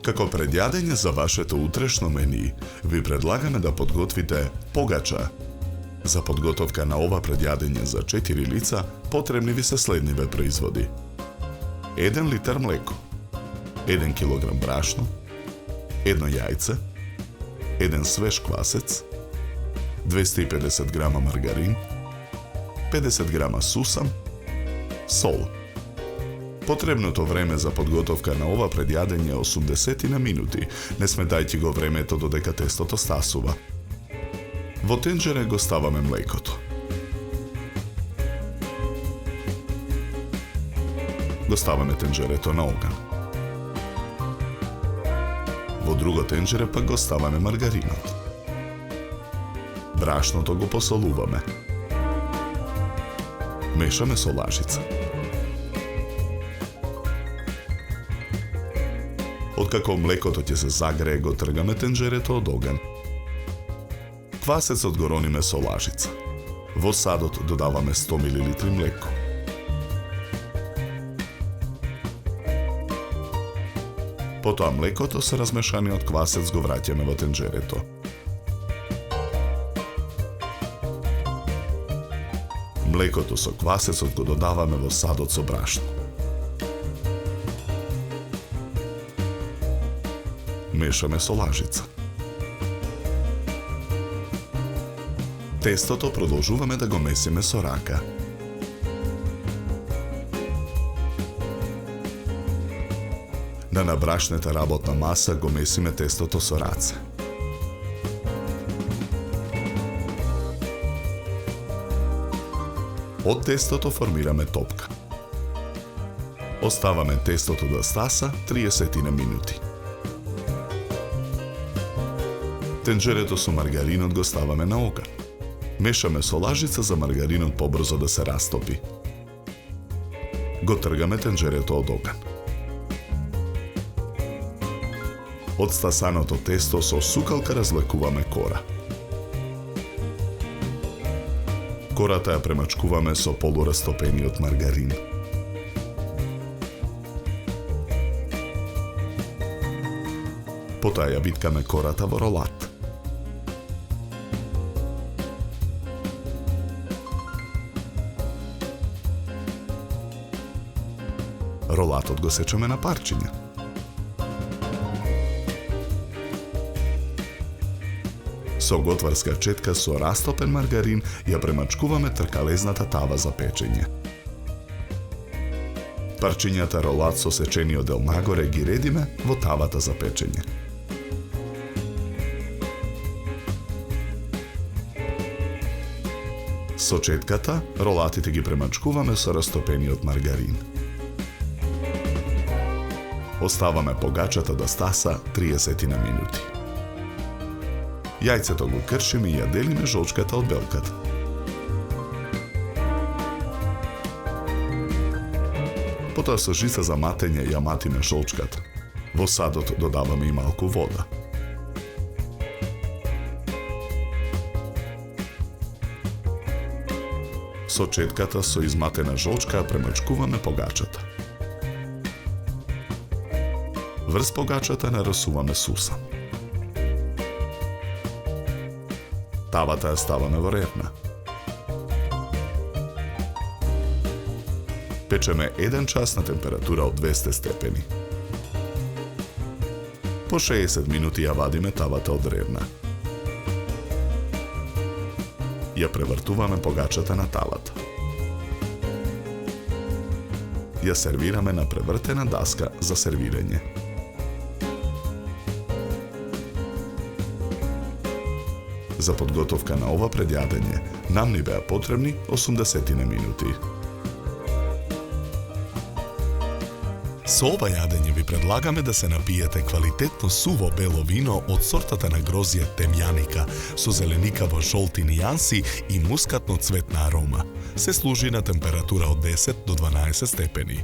Како предјадење за вашето утрешно мени, ви предлагаме да подготвите погача. За подготовка на ова предјадење за 4 лица потребни ви се следниве производи: 1 литар млеко, 1 килограм брашно, 1 јајце, 1 свеж квасец, 250 грама маргарин, 50 грама сусам, сол. Потребното време за подготовка на ова предјадење е 80 минути. Не сметајте го времето додека тестото стасува. Во тенџере го ставаме млекото. Го ставаме тенџерето на оган. Во друго тенџере пак го ставаме маргаринот. Брашното го посолуваме. Мешаме со лажица. Откако млекото ќе се загрее, го тргаме тенџерето од оган. Квасецот го рониме со лажица. Во садот додаваме 100 мл млеко. Потоа млекото со размешаниот квасец го враќаме во тенџерето. Млекото со квасецот го додаваме во садот со брашно. Мешаме со лажица. Тестото продолжуваме да го месиме со рака. На набрашната работна маса го месиме тестото со раце. Од тестото формираме топка. Оставаме тестото да стаса 30 минути. Тенџерето со маргаринот го ставаме на оган. Мешаме со лажица за маргаринот побрзо да се растопи. Го тргаме тенџерето од оган. Од стасаното тесто со сукалка разлекуваме кора. Кората ја премачкуваме со полурастопениот маргарин. Потоа ја виткаме кората во ролат. Ролатот го сечеме на парчиња. Со готварска четка со растопен маргарин ја премачкуваме тркалезната тава за печење. Парчињата ролат со сечениот дел нагоре ги редиме во тавата за печење. Со четката ролатите ги премачкуваме со растопениот маргарин. Оставаме погачата да стаса 30 минути. Јајцето го кршиме и ја делиме жолчката од белката. Потоа со жица за матење ја матиме жолчката. Во садот додаваме и малку вода. Со четката со изматена жолчка ја премачкуваме погачата. Врз погачата нарасуваме сусам. Тавата ја ставаме во ревна. Печеме 1 час на температура од 200 степени. По 60 минути ја вадиме тавата од ревна. Ја превртуваме погачата на тавата. Ја сервираме на превртена даска за сервирање. За подготовка на ова предјадење нам ни беа потребни 80 минути. Со ова јадење ви предлагаме да се напиете квалитетно суво бело вино од сортата на грозје темјаника со зеленикаво жолти нијанси и мускатно цветна арома. Се служи на температура од 10 до 12 степени.